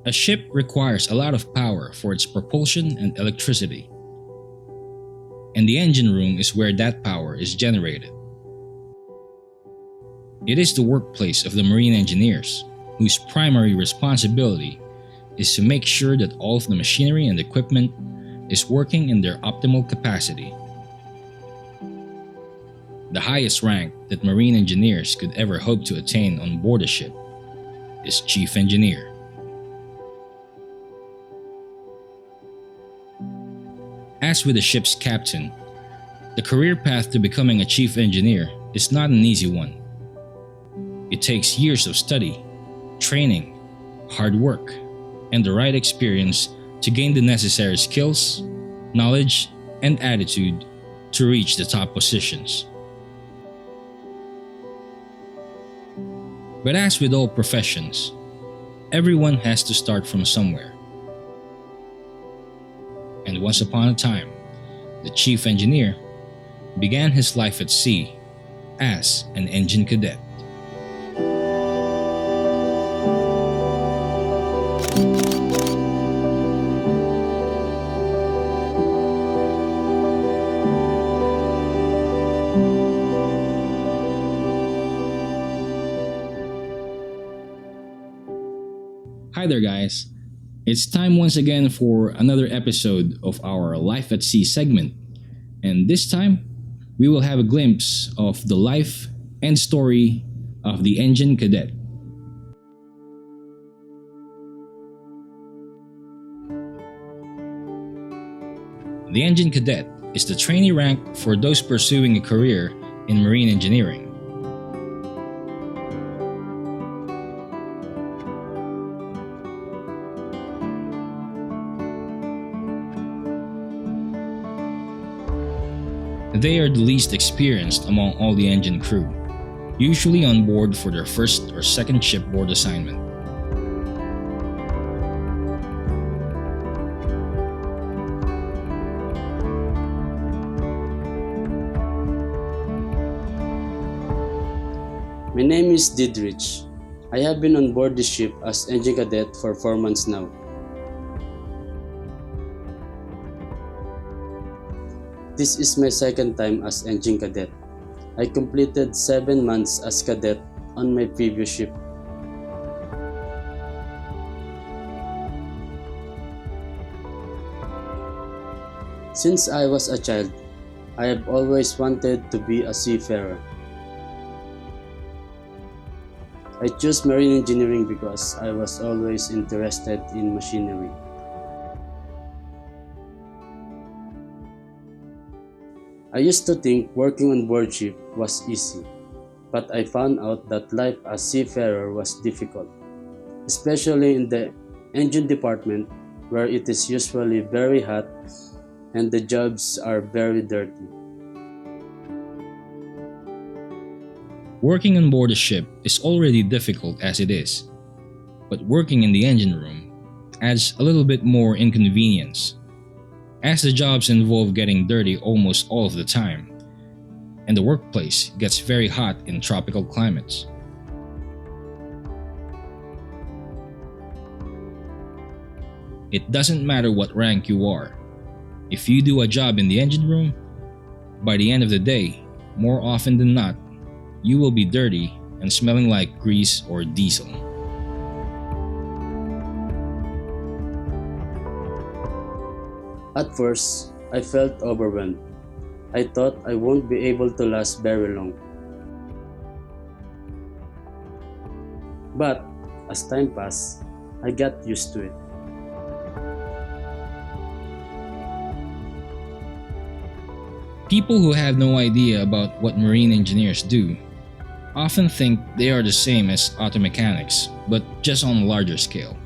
A ship requires a lot of power for its propulsion and electricity, and the engine room is where that power is generated. It is the workplace of the marine engineers, whose primary responsibility is to make sure that all of the machinery and equipment is working in their optimal capacity. The highest rank that marine engineers could ever hope to attain on board a ship is chief engineer. As with a ship's captain, the career path to becoming a chief engineer is not an easy one. It takes years of study, training, hard work, and the right experience to gain the necessary skills, knowledge, and attitude to reach the top positions. But as with all professions, everyone has to start from somewhere. And once upon a time, the chief engineer began his life at sea as an engine cadet. Hi there, guys. It's time once again for another episode of our Life at Sea segment. And this time, we will have a glimpse of the life and story of the engine cadet. The engine cadet is the trainee rank for those pursuing a career in marine engineering. They are the least experienced among all the engine crew, usually on board for their first or second shipboard assignment. My name is Didrich. I have been on board the ship as engine cadet for 4 months now. This is my second time as engine cadet. I completed 7 months as cadet on my previous ship. Since I was a child, I have always wanted to be a seafarer. I chose marine engineering because I was always interested in machinery. I used to think working on board ship was easy, but I found out that life as seafarer was difficult, especially in the engine department where it is usually very hot and the jobs are very dirty. Working on board a ship is already difficult as it is, but working in the engine room adds a little bit more inconvenience, as the jobs involve getting dirty almost all of the time, and the workplace gets very hot in tropical climates. It doesn't matter what rank you are. If you do a job in the engine room, by the end of the day, more often than not, you will be dirty and smelling like grease or diesel. At first, I felt overwhelmed. I thought I won't be able to last very long. But as time passed, I got used to it. People who have no idea about what marine engineers do often think they are the same as auto mechanics, but just on a larger scale.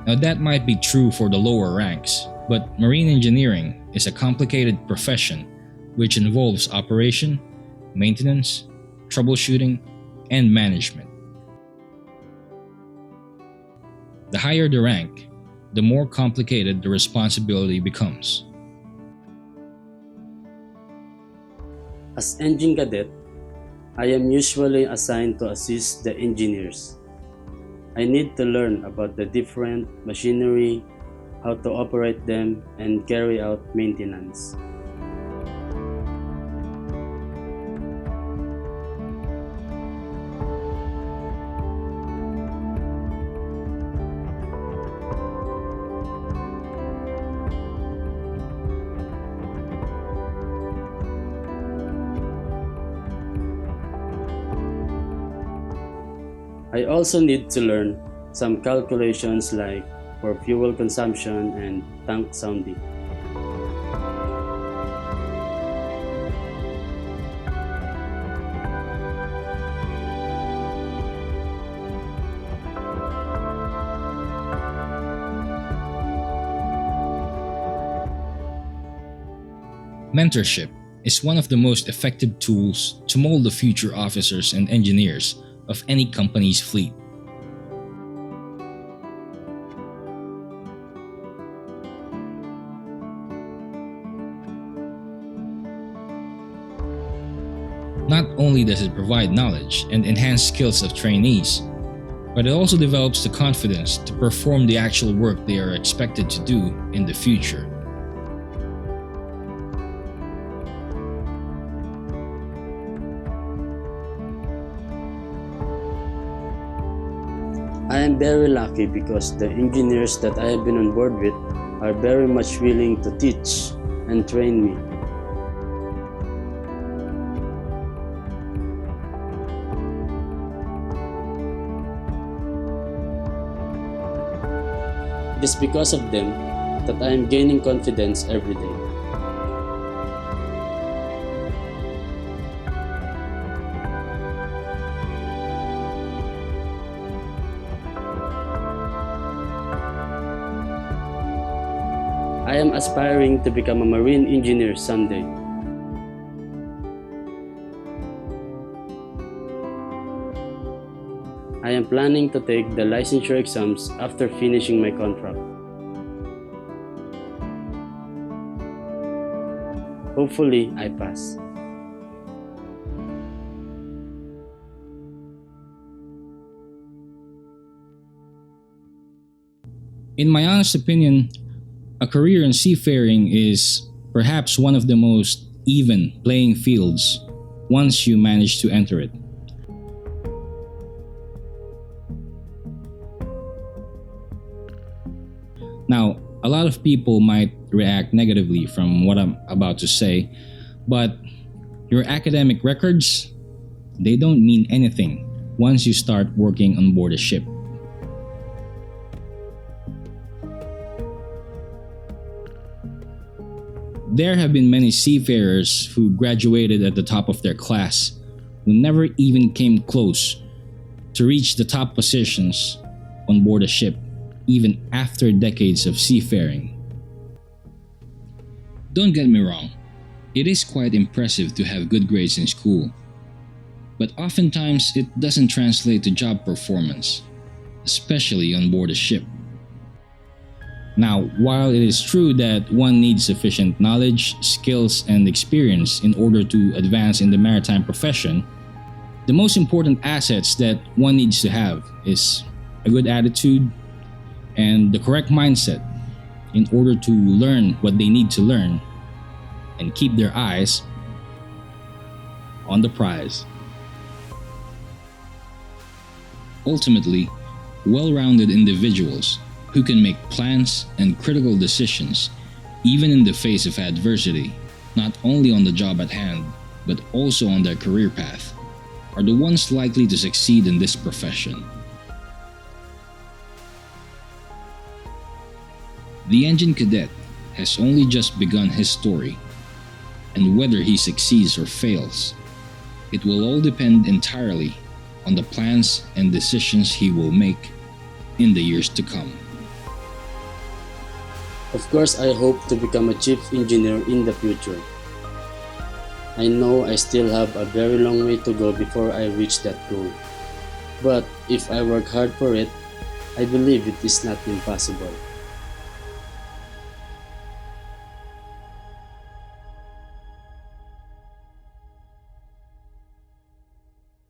Now that might be true for the lower ranks, but marine engineering is a complicated profession which involves operation, maintenance, troubleshooting, and management. The higher the rank, the more complicated the responsibility becomes. As engine cadet, I am usually assigned to assist the engineers. I need to learn about the different machinery, how to operate them, and carry out maintenance. I also need to learn some calculations like for fuel consumption and tank sounding. Mentorship is one of the most effective tools to mold the future officers and engineers of any company's fleet. Not only does it provide knowledge and enhance skills of trainees, but it also develops the confidence to perform the actual work they are expected to do in the future. I am very lucky because the engineers that I have been on board with are very much willing to teach and train me. It is because of them that I am gaining confidence every day. I am aspiring to become a marine engineer someday. I am planning to take the licensure exams after finishing my contract. Hopefully, I pass. In my honest opinion, a career in seafaring is perhaps one of the most even playing fields once you manage to enter it. Now, a lot of people might react negatively from what I'm about to say, but your academic records, they don't mean anything once you start working on board a ship. There have been many seafarers who graduated at the top of their class who never even came close to reach the top positions on board a ship, even after decades of seafaring. Don't get me wrong, it is quite impressive to have good grades in school, but oftentimes it doesn't translate to job performance, especially on board a ship. Now, while it is true that one needs sufficient knowledge, skills, and experience in order to advance in the maritime profession, the most important assets that one needs to have is a good attitude and the correct mindset in order to learn what they need to learn and keep their eyes on the prize. Ultimately, well-rounded individuals who can make plans and critical decisions even in the face of adversity, not only on the job at hand, but also on their career path, are the ones likely to succeed in this profession. The engine cadet has only just begun his story, and whether he succeeds or fails, it will all depend entirely on the plans and decisions he will make in the years to come. Of course, I hope to become a chief engineer in the future. I know I still have a very long way to go before I reach that goal. But if I work hard for it, I believe it is not impossible.